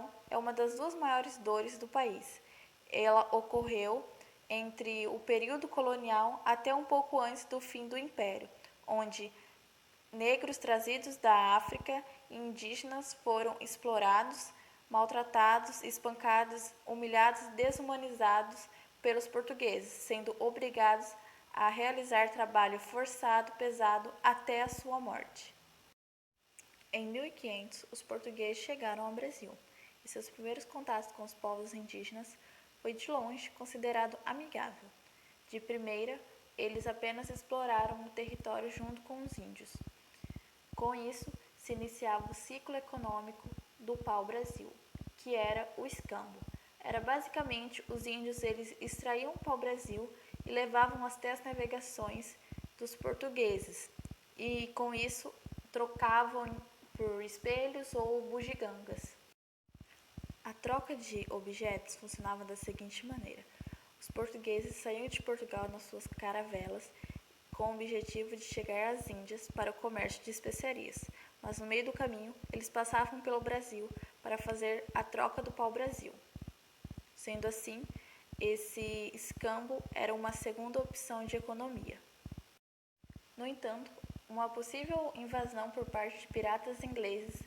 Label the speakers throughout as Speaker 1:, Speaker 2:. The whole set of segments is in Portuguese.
Speaker 1: escravidão é uma das duas maiores dores do país. Ela ocorreu entre o período colonial até um pouco antes do fim do Império, onde negros trazidos da África e indígenas foram explorados, maltratados, espancados, humilhados e desumanizados pelos portugueses, sendo obrigados a realizar trabalho forçado, pesado, até a sua morte. Em 1500, os portugueses chegaram ao Brasil, e seus primeiros contatos com os povos indígenas foi de longe considerado amigável. De primeira, eles apenas exploraram o território junto com os índios. Com isso, se iniciava o ciclo econômico do pau-brasil, que era o escambo. Era basicamente os índios eles extraíam o pau-brasil e levavam até as navegações dos portugueses, e com isso trocavam por espelhos ou bugigangas. A troca de objetos funcionava da seguinte maneira: os portugueses saíam de Portugal nas suas caravelas com o objetivo de chegar às Índias para o comércio de especiarias, mas no meio do caminho eles passavam pelo Brasil para fazer a troca do pau-brasil. Sendo assim, esse escambo era uma segunda opção de economia. No entanto, uma possível invasão por parte de piratas ingleses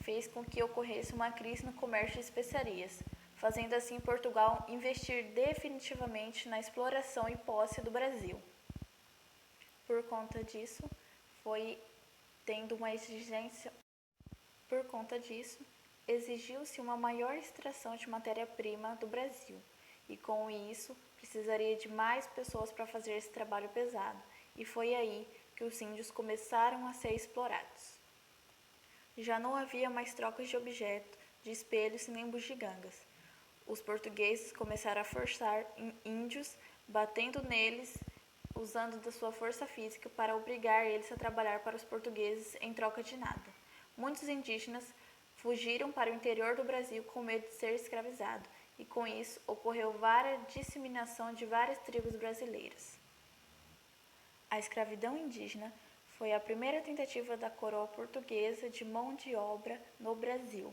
Speaker 1: fez com que ocorresse uma crise no comércio de especiarias, fazendo assim Portugal investir definitivamente na exploração e posse do Brasil. Por conta disso, exigiu-se uma maior extração de matéria-prima do Brasil, e com isso precisaria de mais pessoas para fazer esse trabalho pesado, e foi aí que os índios começaram a ser explorados. Já não havia mais trocas de objetos, de espelhos nem bugigangas. Os portugueses começaram a forçar índios, batendo neles, usando da sua força física para obrigar eles a trabalhar para os portugueses em troca de nada. Muitos indígenas fugiram para o interior do Brasil com medo de ser escravizados, e com isso ocorreu várias disseminação de várias tribos brasileiras. A escravidão indígena foi a primeira tentativa da coroa portuguesa de mão de obra no Brasil.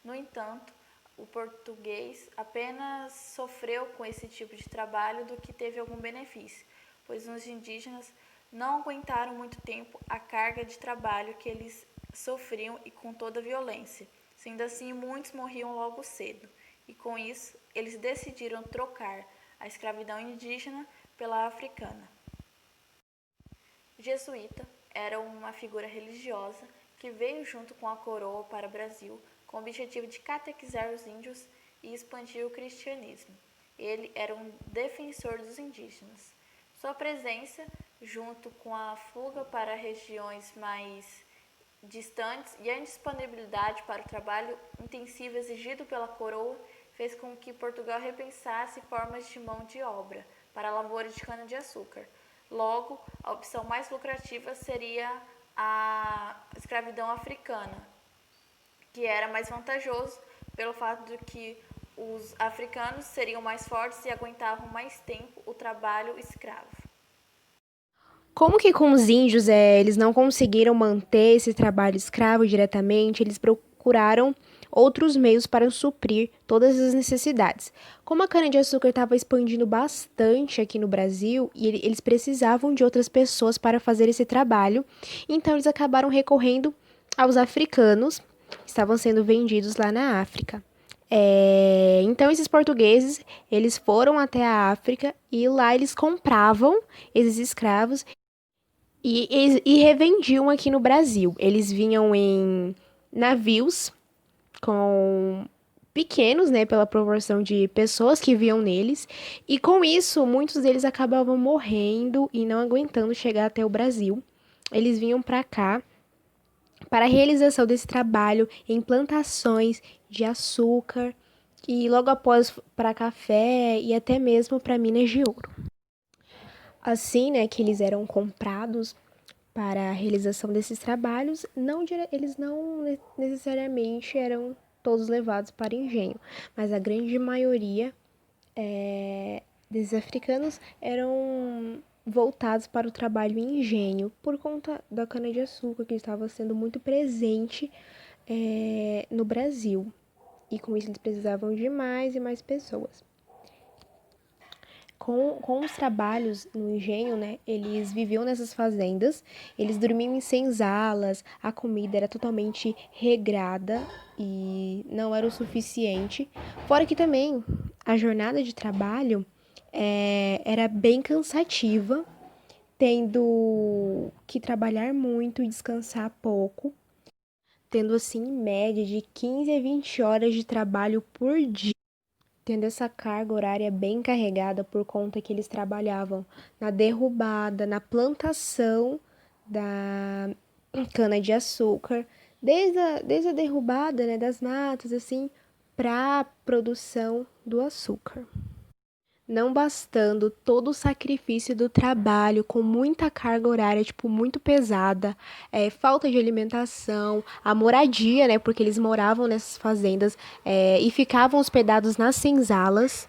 Speaker 1: No entanto, o português apenas sofreu com esse tipo de trabalho do que teve algum benefício, pois os indígenas não aguentaram muito tempo a carga de trabalho que eles sofriam e com toda a violência. Sendo assim, muitos morriam logo cedo, e com isso eles decidiram trocar a escravidão indígena pela africana. Jesuíta era uma figura religiosa que veio junto com a coroa para o Brasil com o objetivo de catequizar os índios e expandir o cristianismo. Ele era um defensor dos indígenas. Sua presença, junto com a fuga para regiões mais distantes e a indisponibilidade para o trabalho intensivo exigido pela coroa, fez com que Portugal repensasse formas de mão de obra para a lavoura de cana-de-açúcar. Logo, a opção mais lucrativa seria a escravidão africana, que era mais vantajoso pelo fato de que os africanos seriam mais fortes e aguentavam mais tempo o trabalho escravo.
Speaker 2: Como que com os índios eles não conseguiram manter esse trabalho escravo diretamente, eles procuraram outros meios para suprir todas as necessidades. Como a cana-de-açúcar estava expandindo bastante aqui no Brasil e eles precisavam de outras pessoas para fazer esse trabalho, então eles acabaram recorrendo aos africanos que estavam sendo vendidos lá na África. Então esses portugueses, eles foram até a África e lá eles compravam esses escravos e revendiam aqui no Brasil. Eles vinham em navios com pequenos, né, pela proporção de pessoas que viam neles, e com isso muitos deles acabavam morrendo e não aguentando chegar até o Brasil. Eles vinham para cá para a realização desse trabalho em plantações de açúcar e logo após para café e até mesmo para minas de ouro. Assim, né, que eles eram comprados para a realização desses trabalhos, eles não necessariamente eram todos levados para engenho, mas a grande maioria desses africanos eram voltados para o trabalho em engenho, por conta da cana-de-açúcar, que estava sendo muito presente no Brasil. e com isso eles precisavam de mais e mais pessoas. Com os trabalhos no engenho, né, eles viviam nessas fazendas, eles dormiam em senzalas, a comida era totalmente regrada e não era o suficiente. Fora que também a jornada de trabalho era bem cansativa, tendo que trabalhar muito e descansar pouco, tendo assim em média de 15 a 20 horas de trabalho por dia, tendo essa carga horária bem carregada por conta que eles trabalhavam na derrubada, na plantação da cana-de-açúcar, desde a derrubada, né, das matas, assim, para a produção do açúcar. Não bastando todo o sacrifício do trabalho, com muita carga horária, tipo, muito pesada, falta de alimentação, a moradia, né, porque eles moravam nessas fazendas, e ficavam hospedados nas senzalas.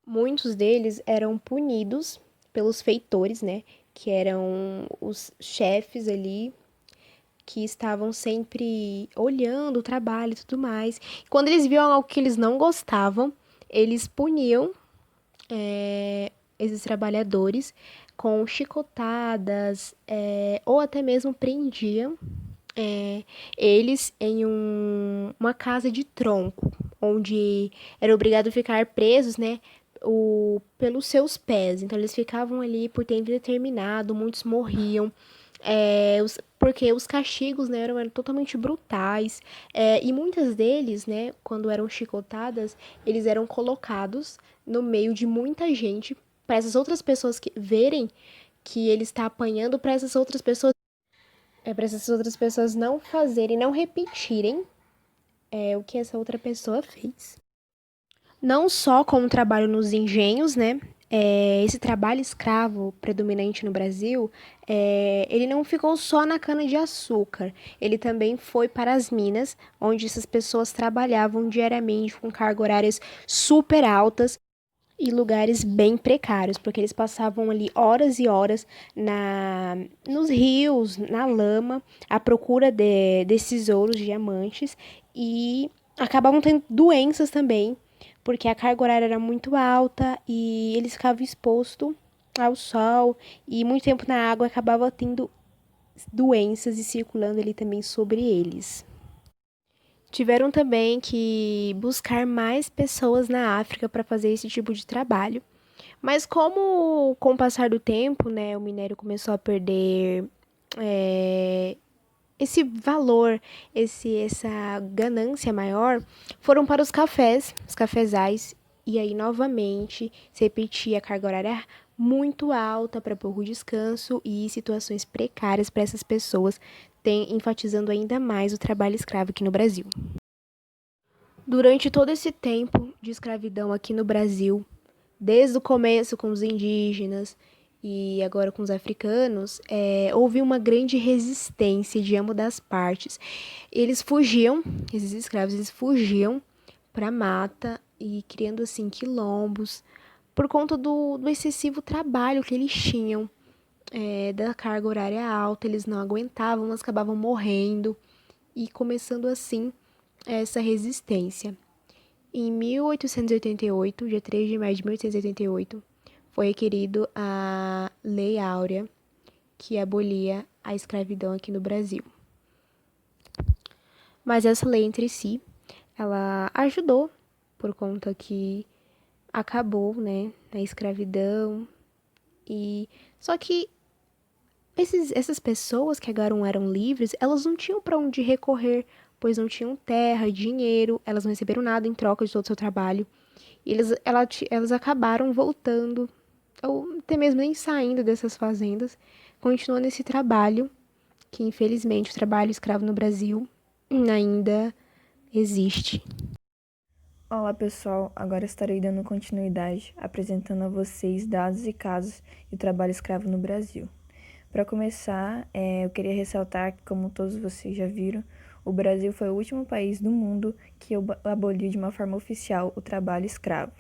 Speaker 2: Muitos deles eram punidos pelos feitores, né, que eram os chefes ali, que estavam sempre olhando o trabalho e tudo mais. Quando eles viam algo que eles não gostavam, eles puniam esses trabalhadores com chicotadas, ou até mesmo prendiam eles em uma casa de tronco, onde era obrigado a ficar presos, né, pelos seus pés. Então eles ficavam ali por tempo determinado, muitos morriam. Porque os castigos, né, eram totalmente brutais, e muitas deles, né, quando eram chicotadas, eles eram colocados no meio de muita gente para essas outras pessoas verem que ele está apanhando, para essas outras pessoas não fazerem, não repetirem o que essa outra pessoa fez. Não só com o trabalho nos engenhos, né? Esse trabalho escravo predominante no Brasil, ele não ficou só na cana-de-açúcar, ele também foi para as minas, onde essas pessoas trabalhavam diariamente com cargas horárias super altas e lugares bem precários, porque eles passavam ali horas e horas nos rios, na lama, à procura desses ouros, diamantes, e acabavam tendo doenças também, porque a carga horária era muito alta e eles ficavam expostos ao sol e muito tempo na água acabava tendo doenças e circulando ali também sobre eles. Tiveram também que buscar mais pessoas na África para fazer esse tipo de trabalho. Mas como com o passar do tempo, né, o minério começou a perder esse valor, essa ganância maior, foram para os cafezais, e aí novamente se repetia a carga horária muito alta para pouco descanso e situações precárias para essas pessoas, enfatizando ainda mais o trabalho escravo aqui no Brasil. Durante todo esse tempo de escravidão aqui no Brasil, desde o começo com os indígenas e agora com os africanos, houve uma grande resistência de ambas das partes. Eles fugiam, esses escravos, eles fugiam para a mata e criando assim quilombos por conta do excessivo trabalho que eles tinham, da carga horária alta, eles não aguentavam, eles acabavam morrendo e começando assim essa resistência. Em 1888, dia 3 de maio de 1888, foi requerido a Lei Áurea, que abolia a escravidão aqui no Brasil. Mas essa lei entre si, ela ajudou, por conta que acabou, né, a escravidão. E só que essas pessoas que agora eram livres, elas não tinham para onde recorrer, pois não tinham terra, dinheiro, elas não receberam nada em troca de todo o seu trabalho. E elas acabaram voltando, ou até mesmo nem saindo dessas fazendas, continuando esse trabalho, que infelizmente o trabalho escravo no Brasil ainda existe.
Speaker 3: Olá pessoal, agora estarei dando continuidade apresentando a vocês dados e casos de trabalho escravo no Brasil. Para começar, eu queria ressaltar que, como todos vocês já viram, o Brasil foi o último país do mundo que aboliu de uma forma oficial o trabalho escravo.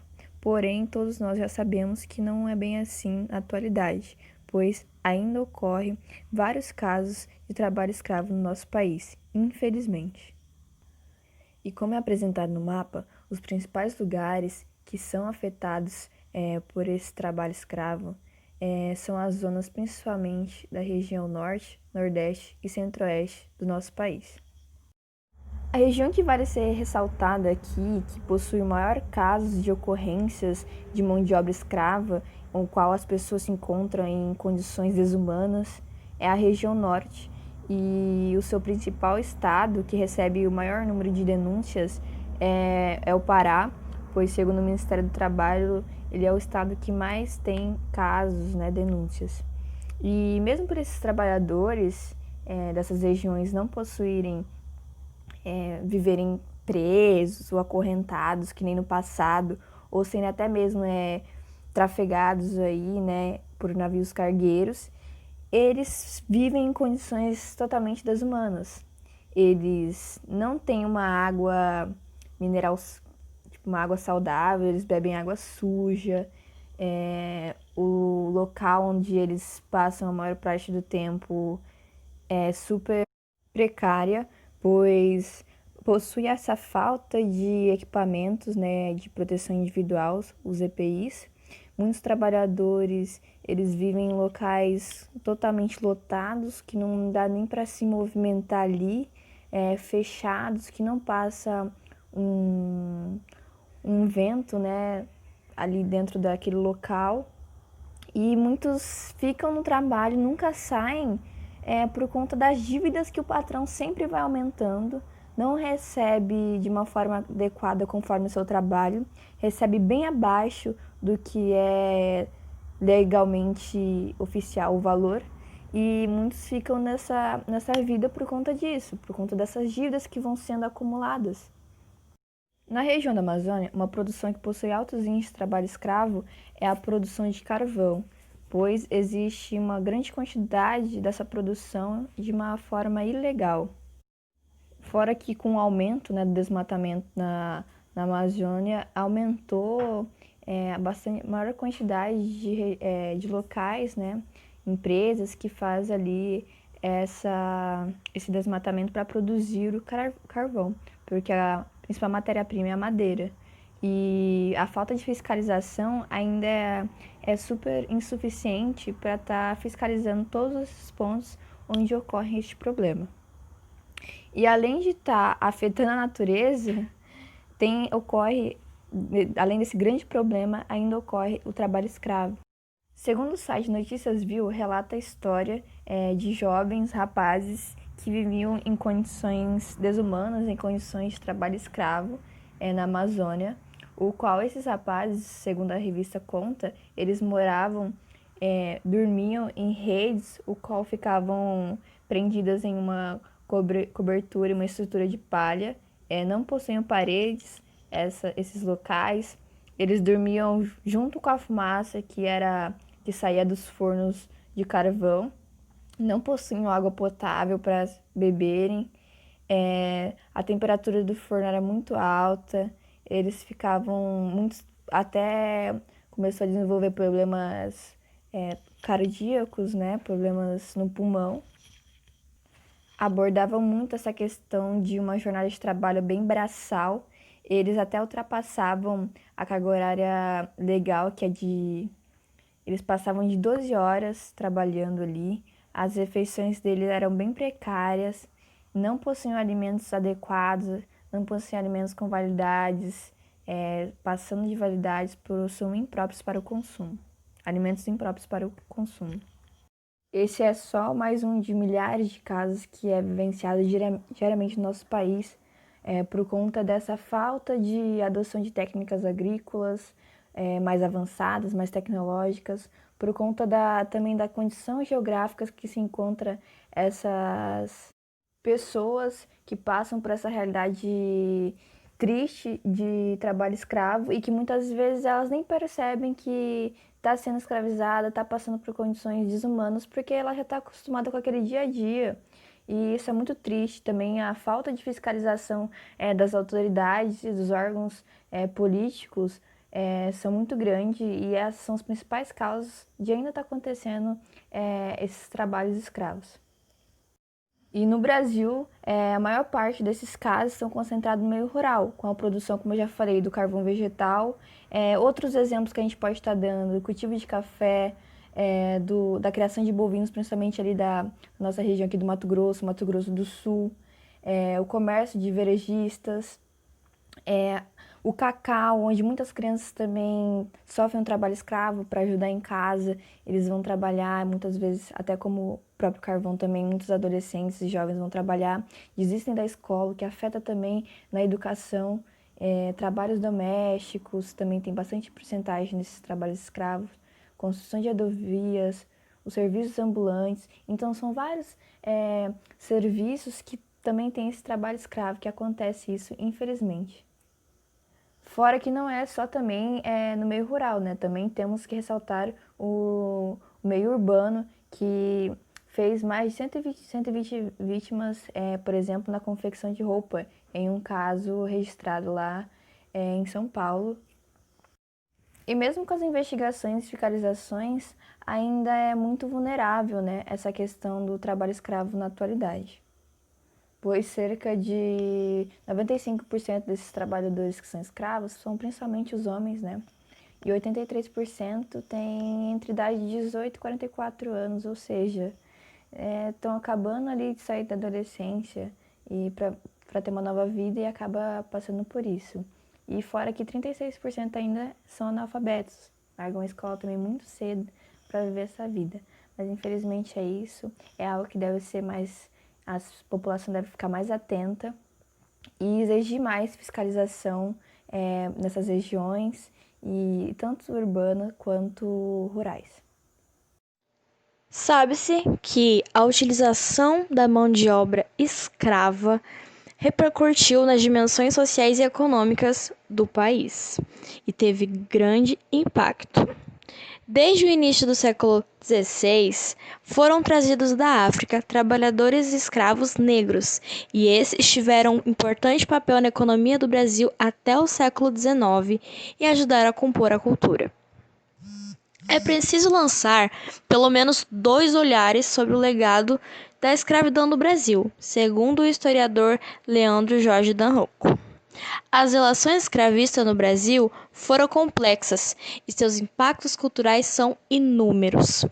Speaker 3: Porém, todos nós já sabemos que não é bem assim na atualidade, pois ainda ocorrem vários casos de trabalho escravo no nosso país, infelizmente. E como é apresentado no mapa, os principais lugares que são afetados por esse trabalho escravo são as zonas principalmente da região norte, nordeste e centro-oeste do nosso país. A região que vale ser ressaltada aqui, que possui o maior casos de ocorrências de mão de obra escrava, com o qual as pessoas se encontram em condições desumanas, é a região norte. E o seu principal estado, que recebe o maior número de denúncias, é o Pará, pois, segundo o Ministério do Trabalho, ele é o estado que mais tem casos, né, denúncias. E mesmo por esses trabalhadores dessas regiões não possuírem viverem presos ou acorrentados, que nem no passado, ou sendo até mesmo trafegados aí, né, por navios cargueiros, eles vivem em condições totalmente desumanas. Eles não têm uma água mineral, tipo uma água saudável, eles bebem água suja. O local onde eles passam a maior parte do tempo é super precária, pois possui essa falta de equipamentos, né, de proteção individual, os EPIs. Muitos trabalhadores, eles vivem em locais totalmente lotados, que não dá nem para se movimentar ali, fechados, que não passa um vento, né, ali dentro daquele local. E muitos ficam no trabalho, nunca saem, por conta das dívidas que o patrão sempre vai aumentando, não recebe de uma forma adequada conforme o seu trabalho, recebe bem abaixo do que é legalmente oficial o valor, e muitos ficam nessa vida por conta disso, por conta dessas dívidas que vão sendo acumuladas. Na região da Amazônia, uma produção que possui altos índices de trabalho escravo é a produção de carvão, pois existe uma grande quantidade dessa produção de uma forma ilegal. Fora que com o aumento, né, do desmatamento na Amazônia, aumentou a maior quantidade de locais, né, empresas que fazem ali esse desmatamento para produzir o carvão, porque a principal matéria-prima é a madeira. E a falta de fiscalização ainda é super insuficiente para estar fiscalizando todos esses pontos onde ocorre este problema. E além de estar afetando a natureza, além desse grande problema, ainda ocorre o trabalho escravo. Segundo o site Notícias Viu, relata a história de jovens rapazes que viviam em condições desumanas, em condições de trabalho escravo na Amazônia, o qual esses rapazes, segundo a revista conta, eles moravam, dormiam em redes, o qual ficavam prendidas em uma cobertura, uma estrutura de palha, não possuíam paredes, esses locais, eles dormiam junto com a fumaça que saía dos fornos de carvão, não possuíam água potável para beberem, a temperatura do forno era muito alta, eles ficavam até começou a desenvolver problemas cardíacos, né, problemas no pulmão. Abordavam muito essa questão de uma jornada de trabalho bem braçal. Eles até ultrapassavam a carga horária legal, eles passavam de 12 horas trabalhando ali. As refeições deles eram bem precárias, não possuíam alimentos adequados, não possuíam alimentos com validades, passando de validades por serem impróprios para o consumo. Alimentos impróprios para o consumo. Esse é só mais um de milhares de casos que é vivenciado diariamente no nosso país, por conta dessa falta de adoção de técnicas agrícolas mais avançadas, mais tecnológicas, por conta também da condição geográfica que se encontra essas pessoas que passam por essa realidade triste de trabalho escravo e que muitas vezes elas nem percebem que está sendo escravizada, está passando por condições desumanas, porque ela já está acostumada com aquele dia a dia. E isso é muito triste. Também a falta de fiscalização das autoridades e dos órgãos políticos são muito grandes e essas são as principais causas de ainda estar acontecendo esses trabalhos escravos. E no Brasil, a maior parte desses casos são concentrados no meio rural, com a produção, como eu já falei, do carvão vegetal. Outros exemplos que a gente pode estar dando, do cultivo de café, da criação de bovinos, principalmente ali da nossa região aqui do Mato Grosso do Sul, o comércio de varejistas, o cacau, onde muitas crianças também sofrem um trabalho escravo para ajudar em casa. Eles vão trabalhar, muitas vezes, até como o próprio carvão também, muitos adolescentes e jovens vão trabalhar, desistem da escola, o que afeta também na educação. Trabalhos domésticos, também tem bastante porcentagem nesses trabalhos escravos. Construção de rodovias, os serviços ambulantes. Então, são vários serviços que também tem esse trabalho escravo, que acontece isso, infelizmente. Fora que não é só também no meio rural, né? Também temos que ressaltar o meio urbano, que fez mais de 120 vítimas, por exemplo, na confecção de roupa, em um caso registrado lá em São Paulo. E mesmo com as investigações e fiscalizações, ainda é muito vulnerável, né, essa questão do trabalho escravo na atualidade. Pois cerca de 95% desses trabalhadores que são escravos são principalmente os homens, né? E 83% têm entre idade de 18 e 44 anos, ou seja, estão acabando ali de sair da adolescência e para ter uma nova vida e acaba passando por isso. E fora que 36% ainda são analfabetos, largam a escola também muito cedo para viver essa vida. Mas infelizmente é isso, é algo que deve ser mais... A população deve ficar mais atenta e exigir mais fiscalização nessas regiões, e tanto urbanas quanto rurais.
Speaker 4: Sabe-se que a utilização da mão de obra escrava repercutiu nas dimensões sociais e econômicas do país e teve grande impacto. Desde o início do século XVI, foram trazidos da África trabalhadores escravos negros, e esses tiveram um importante papel na economia do Brasil até o século XIX e ajudaram a compor a cultura. É preciso lançar pelo menos 2 olhares sobre o legado da escravidão no Brasil, segundo o historiador Leandro Jorge Danroco. As relações escravistas no Brasil foram complexas e seus impactos culturais são inúmeros.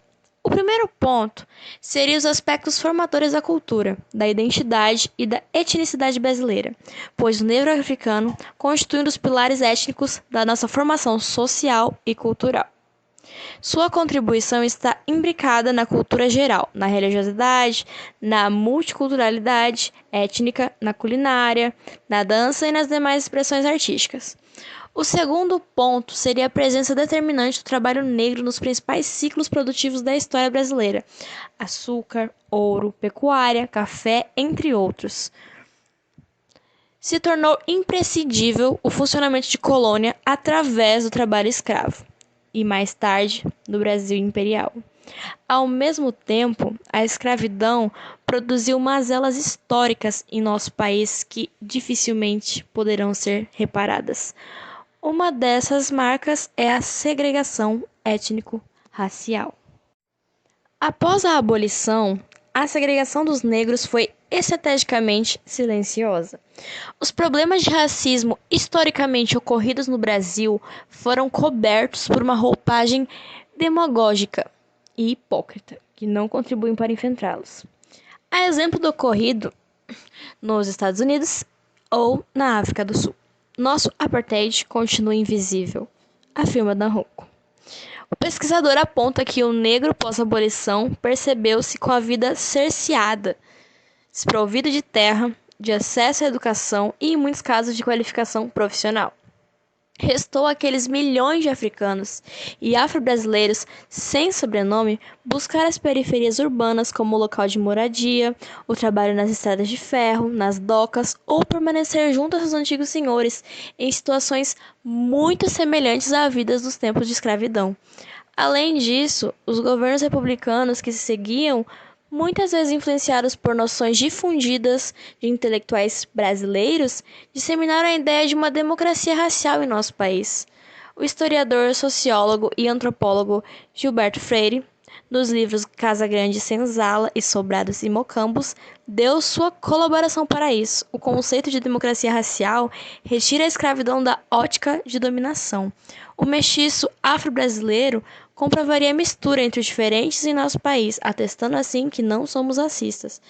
Speaker 4: O primeiro ponto seria os aspectos formadores da cultura, da identidade e da etnicidade brasileira, pois o negro africano constitui um dos pilares étnicos da nossa formação social e cultural. Sua contribuição está imbricada na cultura geral, na religiosidade, na multiculturalidade étnica, na culinária, na dança e nas demais expressões artísticas. O segundo ponto seria a presença determinante do trabalho negro nos principais ciclos produtivos da história brasileira: açúcar, ouro, pecuária, café, entre outros. Se tornou imprescindível o funcionamento de colônia através do trabalho escravo, e mais tarde do Brasil imperial. Ao mesmo tempo, a escravidão produziu mazelas históricas em nosso país que dificilmente poderão ser reparadas. Uma dessas marcas é a segregação étnico-racial. Após a abolição, a segregação dos negros foi estrategicamente silenciosa. Os problemas de racismo historicamente ocorridos no Brasil foram cobertos por uma roupagem demagógica e hipócrita, que não contribuem para enfrentá-los. A exemplo do ocorrido nos Estados Unidos ou na África do Sul. Nosso apartheid continua invisível, afirma Danroco. O pesquisador aponta que o negro pós-abolição percebeu-se com a vida cerceada, desprovido de terra, de acesso à educação e, em muitos casos, de qualificação profissional. Restou aqueles milhões de africanos e afro-brasileiros sem sobrenome buscar as periferias urbanas como local de moradia, o trabalho nas estradas de ferro, nas docas ou permanecer junto aos antigos senhores em situações muito semelhantes à vida dos tempos de escravidão. Além disso, os governos republicanos que se seguiam, muitas vezes influenciados por noções difundidas de intelectuais brasileiros, disseminaram a ideia de uma democracia racial em nosso país. O historiador, sociólogo e antropólogo Gilberto Freire nos livros Casa Grande, Senzala e Sobrados e Mocambos, deu sua colaboração para isso. O conceito de democracia racial retira a escravidão da ótica de dominação. O mestiço afro-brasileiro comprovaria a mistura entre os diferentes em nosso país, atestando assim que não somos racistas.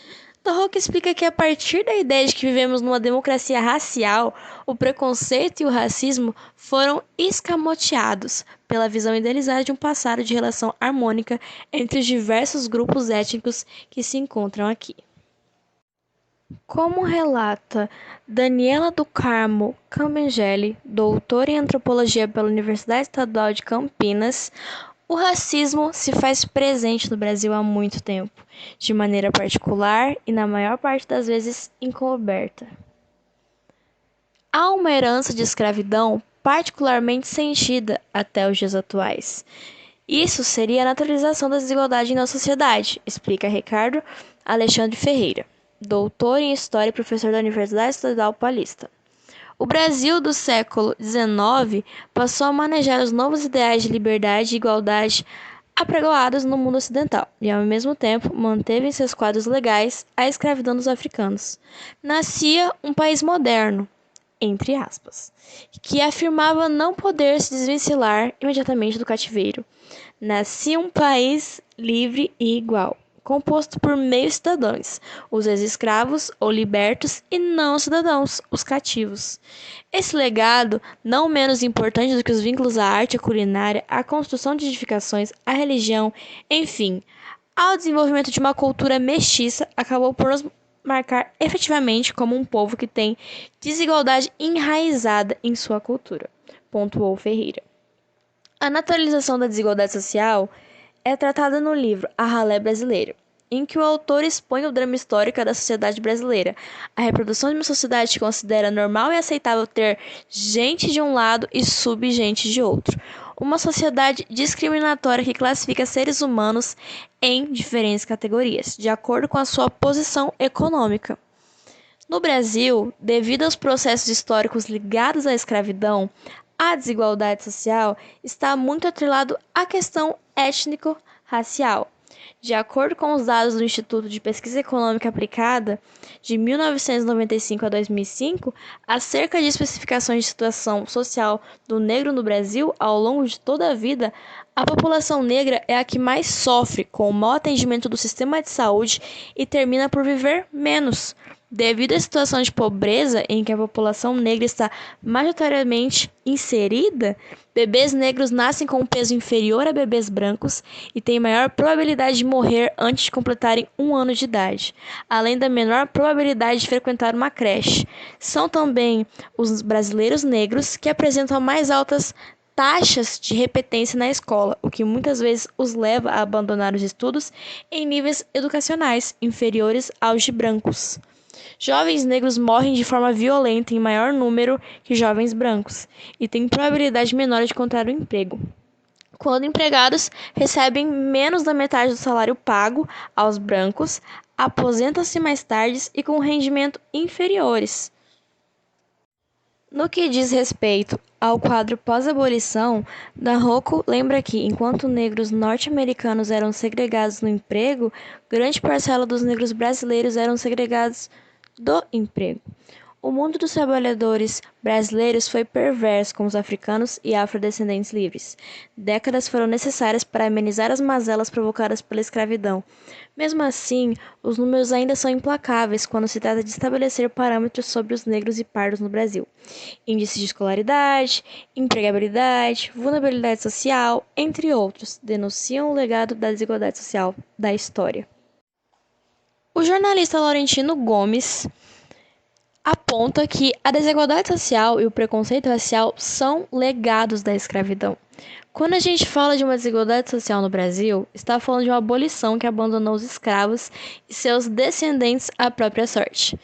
Speaker 4: Torroca explica que a partir da ideia de que vivemos numa democracia racial, o preconceito e o racismo foram escamoteados pela visão idealizada de um passado de relação harmônica entre os diversos grupos étnicos que se encontram aqui. Como relata Daniela do Carmo Camangeli, doutora em antropologia pela Universidade Estadual de Campinas, o racismo se faz presente no Brasil há muito tempo, de maneira particular e, na maior parte das vezes, encoberta. Há uma herança de escravidão particularmente sentida até os dias atuais. Isso seria a naturalização da desigualdade em nossa sociedade, explica Ricardo Alexandre Ferreira, doutor em História e professor da Universidade Estadual Paulista. O Brasil do século XIX passou a manejar os novos ideais de liberdade e igualdade apregoados no mundo ocidental e, ao mesmo tempo, manteve em seus quadros legais a escravidão dos africanos. Nascia um país moderno, entre aspas, que afirmava não poder se desvencilhar imediatamente do cativeiro. Nascia um país livre e igual, composto por meios cidadãos, os ex-escravos ou libertos, e não cidadãos, os cativos. Esse legado, não menos importante do que os vínculos à arte, à culinária, à construção de edificações, à religião, enfim, ao desenvolvimento de uma cultura mestiça, acabou por nos marcar efetivamente como um povo que tem desigualdade enraizada em sua cultura, pontuou Ferreira. A naturalização da desigualdade social é tratada no livro A Ralé Brasileira, em que o autor expõe o drama histórico da sociedade brasileira, a reprodução de uma sociedade que considera normal e aceitável ter gente de um lado e subgente de outro. Uma sociedade discriminatória que classifica seres humanos em diferentes categorias, de acordo com a sua posição econômica. No Brasil, devido aos processos históricos ligados à escravidão, a desigualdade social está muito atrelado à questão étnico-racial. De acordo com os dados do Instituto de Pesquisa Econômica Aplicada, de 1995 a 2005, acerca de especificações de situação social do negro no Brasil, ao longo de toda a vida, a população negra é a que mais sofre com o mau atendimento do sistema de saúde e termina por viver menos. Devido à situação de pobreza em que a população negra está majoritariamente inserida, bebês negros nascem com um peso inferior a bebês brancos e têm maior probabilidade de morrer antes de completarem 1 ano de idade, além da menor probabilidade de frequentar uma creche. São também os brasileiros negros que apresentam mais altas taxas de repetência na escola, o que muitas vezes os leva a abandonar os estudos em níveis educacionais inferiores aos de brancos. Jovens negros morrem de forma violenta em maior número que jovens brancos e têm probabilidade menor de encontrar um emprego. Quando empregados, recebem menos da metade do salário pago aos brancos, aposentam-se mais tarde e com rendimento inferiores. No que diz respeito ao quadro pós-abolição, Darroco lembra que, enquanto negros norte-americanos eram segregados no emprego, grande parcela dos negros brasileiros eram segregados do emprego. O mundo dos trabalhadores brasileiros foi perverso com os africanos e afrodescendentes livres. Décadas foram necessárias para amenizar as mazelas provocadas pela escravidão. Mesmo assim, os números ainda são implacáveis quando se trata de estabelecer parâmetros sobre os negros e pardos no Brasil. Índices de escolaridade, empregabilidade, vulnerabilidade social, entre outros, denunciam o legado da desigualdade social da história. O jornalista Laurentino Gomes aponta que a desigualdade social e o preconceito racial são legados da escravidão. Quando a gente fala de uma desigualdade social no Brasil, está falando de uma abolição que abandonou os escravos e seus descendentes à própria sorte.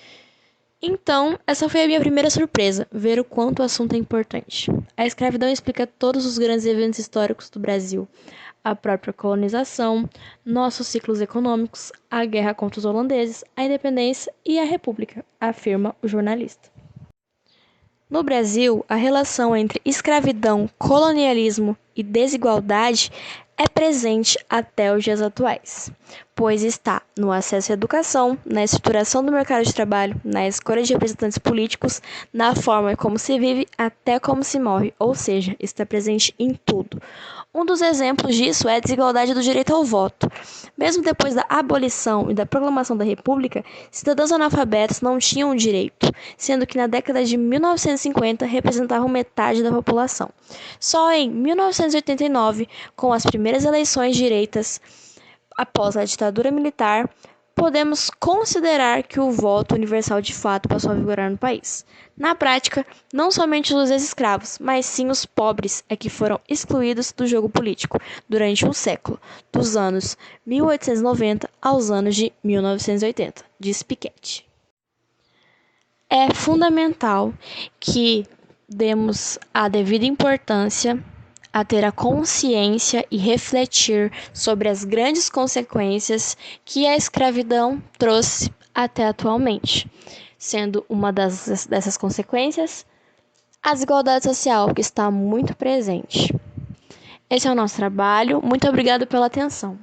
Speaker 4: Então, essa foi a minha primeira surpresa, ver o quanto o assunto é importante. A escravidão explica todos os grandes eventos históricos do Brasil, a própria colonização, nossos ciclos econômicos, a guerra contra os holandeses, a independência e a república, afirma o jornalista. No Brasil, a relação entre escravidão, colonialismo e desigualdade é presente até os dias atuais, pois está no acesso à educação, na estruturação do mercado de trabalho, na escolha de representantes políticos, na forma como se vive até como se morre, ou seja, está presente em tudo. Um dos exemplos disso é a desigualdade do direito ao voto. Mesmo depois da abolição e da proclamação da República, cidadãos analfabetos não tinham direito, sendo que na década de 1950 representavam metade da população. Só em 1989, com as primeiras eleições direitas após a ditadura militar, podemos considerar que o voto universal de fato passou a vigorar no país. Na prática, não somente os ex-escravos, mas sim os pobres é que foram excluídos do jogo político durante um século, dos anos 1890 aos anos de 1980, diz Piketty. É fundamental que demos a devida importância a ter a consciência e refletir sobre as grandes consequências que a escravidão trouxe até atualmente, sendo uma dessas consequências a desigualdade social, que está muito presente. Esse é o nosso trabalho. Muito obrigado pela atenção.